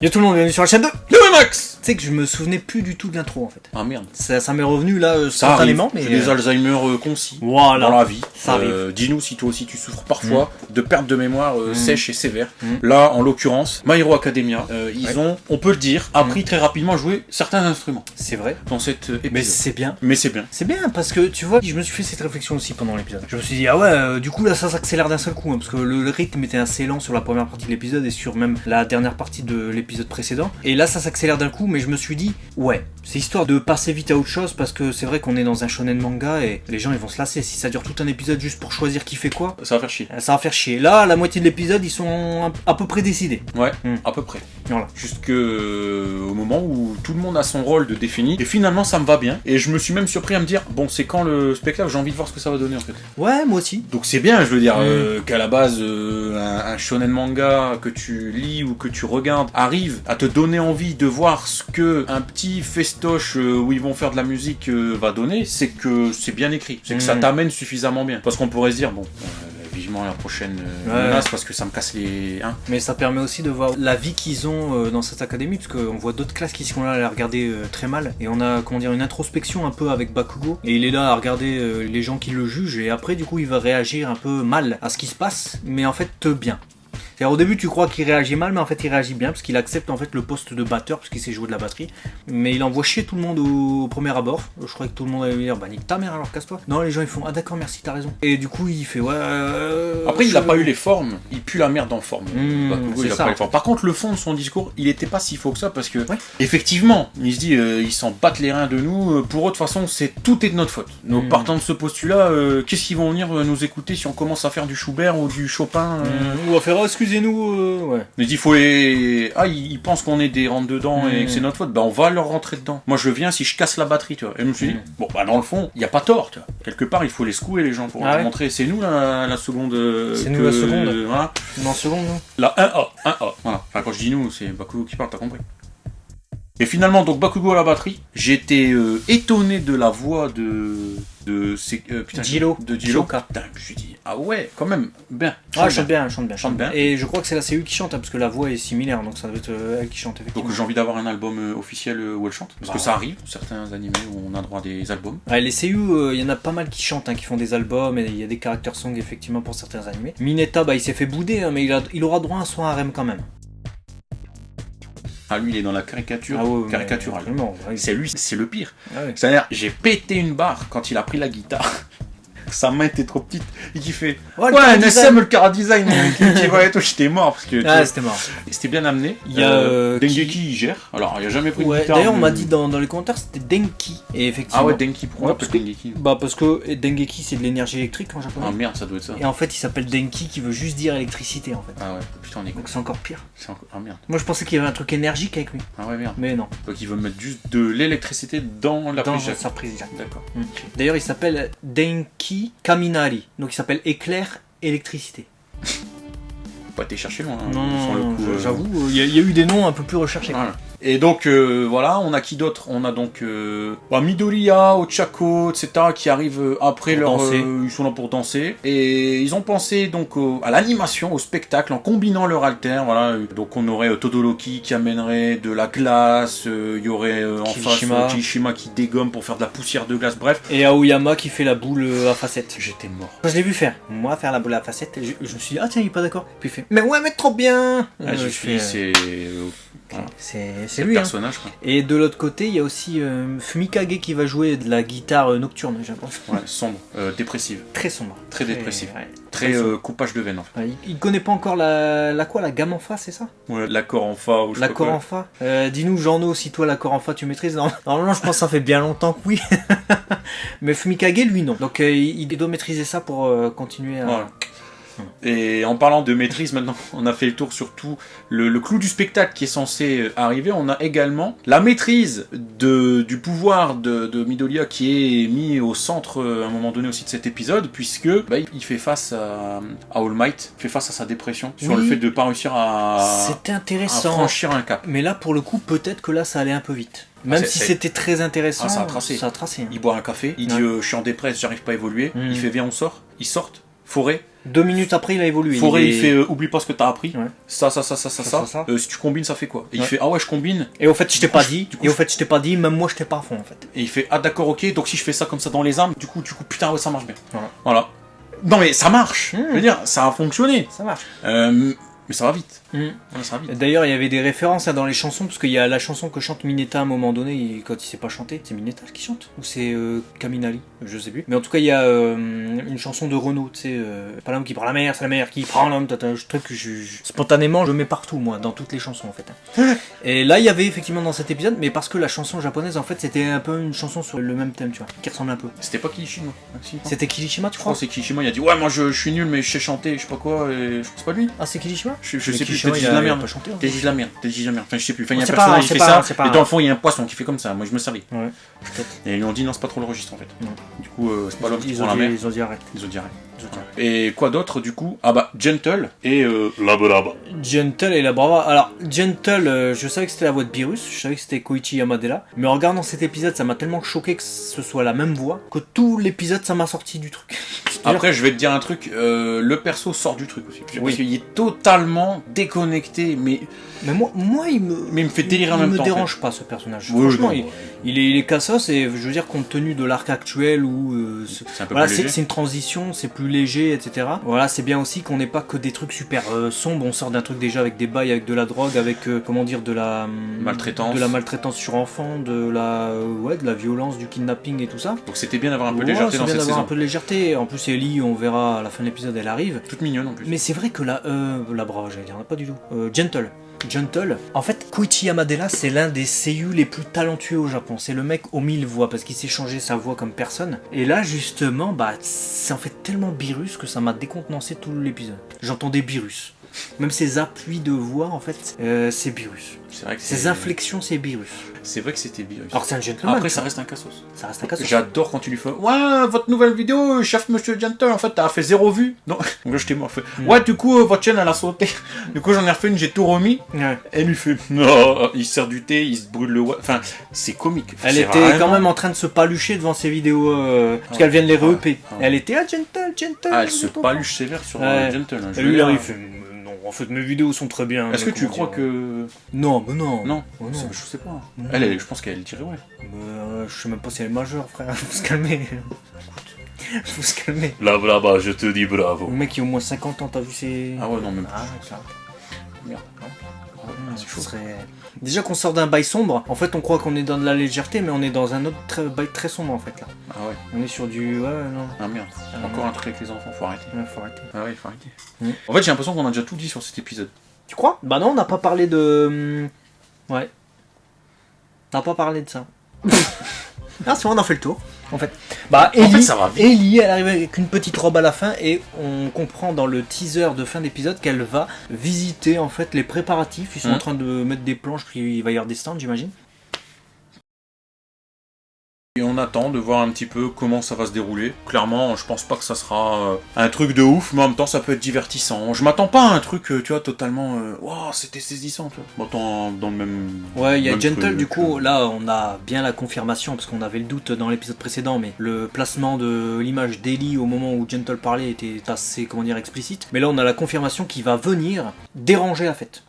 Yo tout le monde, bienvenue sur la chaîne de Max. Tu sais que je me souvenais plus du tout de l'intro en fait. Ah merde. Ça m'est revenu là Ça spontanément, arrive. mais. Des Alzheimer concis Voilà. dans la vie. Ça arrive. Dis-nous si toi aussi tu souffres parfois de perte de mémoire sèche et sévère. Là, en l'occurrence, My Hero Academia, ils ont, on peut le dire, appris très rapidement à jouer certains instruments C'est vrai. dans cet épisode. Mais c'est bien. Mais c'est bien. C'est bien parce que tu vois, je me suis fait cette réflexion aussi pendant l'épisode. Je me suis dit, ah ouais, du coup là ça s'accélère d'un seul coup, hein, parce que le rythme était assez lent sur la première partie de l'épisode et sur même la dernière partie de l'épisode précédent. Et là ça s'accélère d'un coup, mais je me suis dit, ouais, c'est histoire de passer vite à autre chose parce que c'est vrai qu'on est dans un shonen manga et les gens ils vont se lasser. Si ça dure tout un épisode juste pour choisir qui fait quoi, Ça va faire chier. ça va faire chier. Là, la moitié de l'épisode, ils sont à peu près décidés. Ouais, à peu près. Voilà. Jusque au moment où tout le monde a son rôle de défini. Et finalement, ça me va bien. Et je me suis même surpris à me dire, bon, c'est quand le spectacle, j'ai envie de voir ce que ça va donner en fait. Ouais, moi aussi. Donc c'est bien, je veux dire, qu'à la base, un shonen manga que tu lis ou que tu regardes arrive à te donner envie de voir ce que un petit festoche où ils vont faire de la musique va donner, c'est que c'est bien écrit. C'est que ça t'amène suffisamment bien. Parce qu'on pourrait se dire, bon, vivement la prochaine menace parce que ça me casse les... Hein. Mais ça permet aussi de voir la vie qu'ils ont dans cette académie, parce qu'on voit d'autres classes qui sont là à la regarder très mal. Et on a, comment dire, une introspection un peu avec Bakugo. Et il est là à regarder les gens qui le jugent. Et après, du coup, il va réagir un peu mal à ce qui se passe, mais en fait bien. C'est-à-dire, au début, tu crois qu'il réagit mal, mais en fait, il réagit bien parce qu'il accepte en fait le poste de batteur parce qu'il sait jouer de la batterie. Mais il envoie chier tout le monde au premier abord. Je crois que tout le monde allait lui dire, bah nique ta mère alors, casse-toi. Non, les gens ils font, ah d'accord, merci, t'as raison. Et du coup, il fait, ouais. Après, il n'a pas eu les formes, il pue la merde en forme. Bakugo, il a ça. pas les formes. Par contre, le fond de son discours, il était pas si faux que ça parce que, effectivement, il se dit, ils s'en battent les reins de nous. Pour eux, de toute façon, tout est de notre faute. Donc, partant de ce postulat, qu'est-ce qu'ils vont venir nous écouter si on commence à faire du Schubert ou du Chopin On va faire, excusez-nous, ouais. Mais il faut les... Ah, ils pensent qu'on est des rentre-dedans et que c'est notre faute. Bah, on va leur rentrer dedans. Moi, je viens si je casse la batterie, tu vois. Et je me suis dit, bon, bah, dans le fond, il n'y a pas tort, tu vois. Quelque part, il faut les secouer, les gens, pour leur montrer. C'est nous, la seconde... C'est nous, la seconde. Voilà. Dans seconde, non. La 1A. Voilà. Enfin, quand je dis nous, c'est Bakugo qui parle, t'as compris. Et finalement, donc, Bakugo à la batterie. J'étais étonné de la voix de Jiro. De Jiro. Shoka. Putain, je me suis dit, ah ouais, quand même, bien. Ah, chante bien. Chante bien. Et je crois que c'est la CU qui chante, hein, parce que la voix est similaire, donc ça doit être elle qui chante, effectivement. Donc j'ai envie d'avoir un album officiel où elle chante, parce que ça arrive, certains animés où on a droit à des albums. Ouais, les CU, il y en a pas mal qui chantent, hein, qui font des albums, et il y a des character songs, effectivement, pour certains animés. Mineta, bah, il s'est fait bouder, hein, mais il aura droit à son harem quand même. Ah, lui, il est dans la caricature caricaturale. C'est lui, c'est le pire. Ah ouais. C'est-à-dire, j'ai pété une barre quand il a pris la guitare. Sa main était trop petite et qui fait ouais, NSM le Cara Design qui voit et tout, j'étais mort parce que c'était marrant. C'était bien amené. Il y a Dengeki il gère. Alors il a jamais pris de guitare. D'ailleurs on m'a dit dans les commentaires c'était Denki et effectivement. Ah ouais, Denki, pourquoi parce que Dengeki parce que Dengeki c'est de l'énergie électrique en japonais. Ah merde, ça doit être ça. Et en fait il s'appelle Denki qui veut juste dire électricité en fait. Ah ouais, putain on est con. Donc c'est encore pire. Ah merde. Moi je pensais qu'il y avait un truc énergique avec lui. Ah ouais merde. Mais non. Donc il veut mettre juste de l'électricité dans la prise jack. Sa prise jack. D'accord. D'ailleurs il s'appelle Denki Kaminari. Donc il s'appelle éclair électricité. Faut pas été chercher loin. Hein, non, j'avoue, il y a eu des noms un peu plus recherchés. Voilà. Et donc voilà, on a qui d'autre? On a donc Midoriya, Ochako, etc. qui arrivent après ils sont là pour danser. Et ils ont pensé donc à l'animation, au spectacle, en combinant leur alter. Voilà. Donc on aurait Todoroki qui amènerait de la glace, il y aurait en face Kirishima qui dégomme pour faire de la poussière de glace, bref. Et Aoyama qui fait la boule à facettes. J'étais mort. Quand je l'ai vu faire, moi faire la boule à facettes, je me suis dit, ah tiens, il est pas d'accord. Puis il fait, mais ouais, mais trop bien. Je suis c'est lui, personnage, hein. Quoi. Et de l'autre côté, il y a aussi Fumikage qui va jouer de la guitare nocturne, je pense. Ouais, sombre, dépressive. Très sombre. Très dépressive. Ouais, très coupage de veine, en fait. Ouais, il connaît pas encore la gamme en fa, c'est ça? Ouais, l'accord en fa ou je sais pas quoi. L'accord en fa. Dis-nous, Jean-No, si toi l'accord en fa tu maîtrises. Normalement, je pense que ça fait bien longtemps que oui. Mais Fumikage, lui, non. Donc il doit maîtriser ça pour continuer à... Ouais. Et en parlant de maîtrise, maintenant, on a fait le tour sur tout le clou du spectacle qui est censé arriver. On a également la maîtrise du pouvoir de Midoriya qui est mis au centre à un moment donné aussi de cet épisode, puisque il fait face à All Might, fait face à sa dépression sur le fait de ne pas réussir C'était intéressant. à franchir un cap. Mais là, pour le coup, peut-être que là, ça allait un peu vite. Même si c'était très intéressant, ça a tracé. Ça a tracé. Il boit un café, il dit je suis en dépresse, j'arrive pas à évoluer. Il fait viens on sort, ils sortent. Forêt. 2 minutes après, il a évolué. Forêt, il fait oublie pas ce que t'as appris. Ouais. Ça. Ça. Si tu combines, ça fait quoi? Et il fait ah ouais, je combine. Et au fait, je t'ai pas dit. Et au fait, je t'ai pas dit, même moi, je t'ai pas à fond en fait. Et il fait ah d'accord, ok, donc si je fais ça comme ça dans les armes, du coup, putain, ouais, ça marche bien. Voilà. Non mais ça marche. Je veux dire, ça a fonctionné. Ça marche. Mais ça va vite. Ouais, ça va vite. D'ailleurs, il y avait des références dans les chansons, parce qu'il y a la chanson que chante Mineta à un moment donné, quand il sait pas chanter. C'est Mineta qui chante? Ou c'est Kaminali? Je sais plus. Mais en tout cas, il y a une chanson de Renaud, tu sais, pas l'homme qui prend la mer, c'est la mer qui prend l'homme. Un truc que spontanément, je mets partout, moi, dans toutes les chansons en fait. Et là, il y avait effectivement dans cet épisode, mais parce que la chanson japonaise, en fait, c'était un peu une chanson sur le même thème, tu vois, qui ressemble un peu. C'était pas Kirishima. C'était Kirishima, tu crois? C'est Kirishima, il a dit ouais, moi je suis nul, mais je sais chanter, je sais pas quoi, et c'est pas lui. Ah, c'est Kirishima? Je sais plus, Kirishima, t'as dit de la merde. T'as dit de la merde. Enfin, je sais plus. Enfin, il y a un personnage qui fait ça, et dans le fond, il y a un poisson qui fait comme ça. Moi, je me servis. Ouais. Et ils lui ont dit non, c'est pas trop le registre en fait. Non. Du coup, c'est pas l'homme qui prend la mer. Ils ont dit arrête. Et quoi d'autre du coup? Ah bah, Gentle et la Brava. Gentle et la Brava. Alors, Gentle, je savais que c'était la voix de Beerus, je savais que c'était Koichi Yamadera. Mais en regardant cet épisode, ça m'a tellement choqué que ce soit la même voix, que tout l'épisode, ça m'a sorti du truc. Après, je vais te dire un truc, le perso sort du truc aussi. Parce qu'il est totalement déconnecté, mais moi il me fait délirer en même temps. Il me dérange pas ce personnage. Oui, franchement, il est cassos et je veux dire, compte tenu de l'arc actuel où c'est une transition, c'est plus léger, etc. Voilà, c'est bien aussi qu'on n'ait pas que des trucs super sombres. On sort d'un truc déjà avec des bails, avec de la drogue, avec comment dire, de la maltraitance sur enfants, de la violence, du kidnapping et tout ça. Donc c'était bien d'avoir un peu de légèreté dans cette saison. Un peu de légèreté. En plus, Ellie, on verra à la fin de l'épisode, elle arrive. Toute mignonne en plus. Mais c'est vrai que la Brava, j'allais dire, pas du tout. Gentle. En fait, Koichi Yamadera, c'est l'un des seiyuu les plus talentueux au Japon. C'est le mec aux 1000 voix parce qu'il sait changer sa voix comme personne. Et là, justement, c'est en fait tellement Beerus que ça m'a décontenancé tout l'épisode. J'entendais Beerus. Même ses appuis de voix, en fait, c'est Beerus. C'est vrai que ses inflexions, c'est Beerus. C'est vrai que c'était Beerus. Alors c'est un gentleman. Après, ça reste un cassos. J'adore quand tu lui fais ouais, votre nouvelle vidéo, chef Monsieur Gentle, en fait, t'as fait 0 vues. Non, donc là, je t'ai mort. Ouais, du coup, votre chaîne, elle a sauté. Du coup, j'en ai refait une, j'ai tout remis. Ouais. Elle lui fait non, il se sert du thé, il se brûle le. Enfin, c'est comique. Elle était quand même en train de se palucher devant ses vidéos parce qu'elle vient de les re-EP. Elle était Gentle. Ah, elle se paluche sévère sur Gentle. Et lui, il fait. En fait, mes vidéos sont très bien. Est-ce que tu crois que... Non, mais non. Non, je sais pas. Elle, je pense qu'elle dirait ouais. Je sais même pas si elle est majeure, frère. Faut se calmer. Faut se calmer. La Brava, je te dis bravo. Le mec, il a au moins 50 ans, t'as vu ses... Ah ouais, non, même pas. Merde. Déjà qu'on sort d'un bail sombre, en fait on croit qu'on est dans de la légèreté, mais on est dans un autre bail très sombre en fait là. Ah ouais. On est sur du... Ouais, non. Ah merde. Encore un truc avec les enfants, faut arrêter. Ouais, faut arrêter. Ah ouais, faut arrêter. En fait j'ai l'impression qu'on a déjà tout dit sur cet épisode. Tu crois? Bah non, on n'a pas parlé de... Ouais. On n'a pas parlé de ça. Ah c'est bon, on a fait le tour. En fait, ça va vite. Ellie, elle arrive avec une petite robe à la fin et on comprend dans le teaser de fin d'épisode qu'elle va visiter en fait les préparatifs. Ils sont en train de mettre des planches, puis il va y avoir des stands, j'imagine. Et on attend de voir un petit peu comment ça va se dérouler. Clairement, je pense pas que ça sera un truc de ouf, mais en même temps, ça peut être divertissant. Je m'attends pas à un truc, tu vois, totalement... Waouh, c'était saisissant, tu vois. Je m'attends dans le même... Ouais, il y a Gentle, truc, du coup, là, on a bien la confirmation, parce qu'on avait le doute dans l'épisode précédent, mais le placement de l'image d'Ellie au moment où Gentle parlait était assez, comment dire, explicite. Mais là, on a la confirmation qu'il va venir déranger la fête.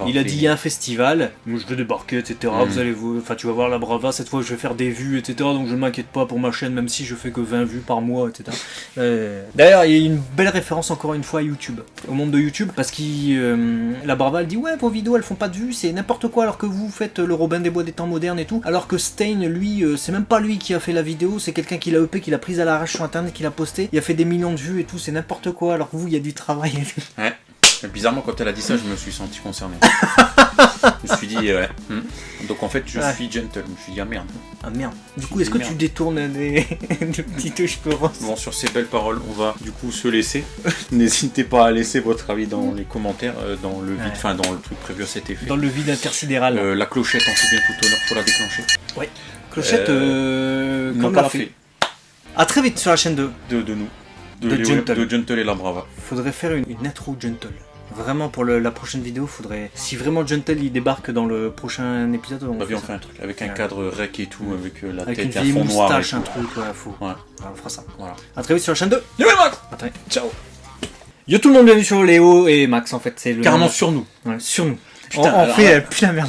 Il a dit il y a un festival, moi je vais débarquer, etc. Vous allez tu vas voir la Brava, cette fois je vais faire des vues, etc. Donc je ne m'inquiète pas pour ma chaîne, même si je fais que 20 vues par mois, etc. D'ailleurs, il y a une belle référence encore une fois à YouTube, au monde de YouTube, parce que la Brava elle dit ouais, vos vidéos elles font pas de vues, c'est n'importe quoi, alors que vous faites le Robin des Bois des temps modernes et tout. Alors que Stein, lui, c'est même pas lui qui a fait la vidéo, c'est quelqu'un qui l'a EP, qui l'a prise à l'arrache sur internet, qui l'a posté. Il a fait des millions de vues et tout, c'est n'importe quoi, alors que vous, il y a du travail et tout. Ouais. Bizarrement, quand elle a dit ça, je me suis senti concerné. Je me suis dit, ouais. Donc en fait, je suis Gentle. Je me suis dit, ah merde. Ah merde. Du coup, est-ce que tu détournes des petites touches pour... Bon, sur ces belles paroles, on va du coup se laisser. N'hésitez pas à laisser votre avis dans les commentaires, dans le vide, enfin dans le truc prévu à cet effet. Dans le vide intersidéral. La clochette, en tout bien tout honneur, faut la déclencher. Ouais. Clochette, comme l'a fait. À très vite sur la chaîne de nous. De Gentle et la Brava. Faudrait faire une intro Gentle. Vraiment pour la prochaine vidéo, faudrait... Si vraiment Gentle il débarque dans le prochain épisode, on fait un truc avec un cadre rec et tout, avec la avec tête et un fond noir. Avec une vieille moustache, un truc, ouais, fou. Ouais. On fera ça. Voilà. À très vite sur la chaîne de... Attends, ciao. Yo tout le monde, bienvenue sur Léo et Max en fait, c'est le Carrément sur nous. Ouais, sur nous. Putain, on alors fait là- plus la merde.